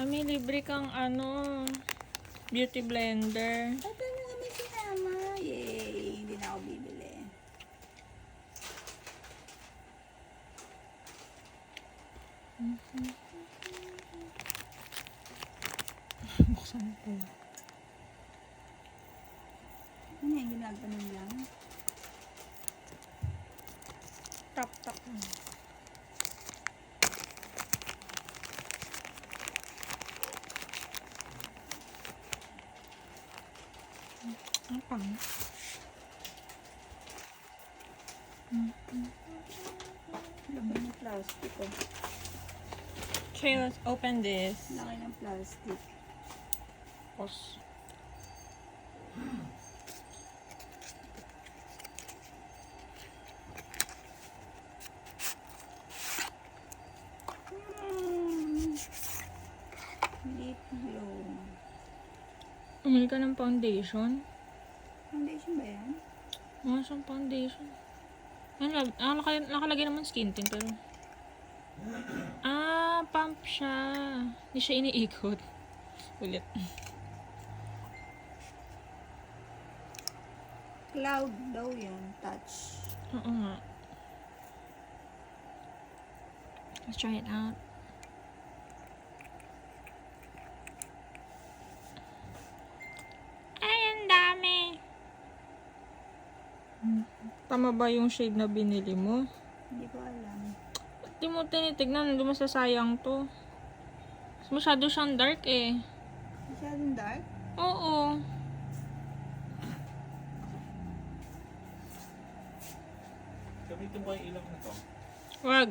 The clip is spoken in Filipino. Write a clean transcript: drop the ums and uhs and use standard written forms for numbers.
May libre kang beauty blender. Ito na nga may sinama. Yay! Hindi na ako bibili. Buksan ko. Ano yung ginaganon lang? Tap-tap. Ang pang. Laman ng plastic oh. Okay, let's open this. Laki ng plastic. Pos. Lip glow. Umili ka ng foundation? Foundation ba yan? Wala siyang foundation. Nakalagay naman skin tint pero... pump siya. Hindi siya iniikot. Ulit. Cloud daw yan. Touch. Oo nga. Let's try it out. Ay, ang dami! Tama ba yung shade na binili mo? Hindi ko alam. Di mo tinitignan, hindi masasayang to. Masyado siyang dark eh. Masyadong dark? Oo. Gamitin mo yung ilaw na to. Wag.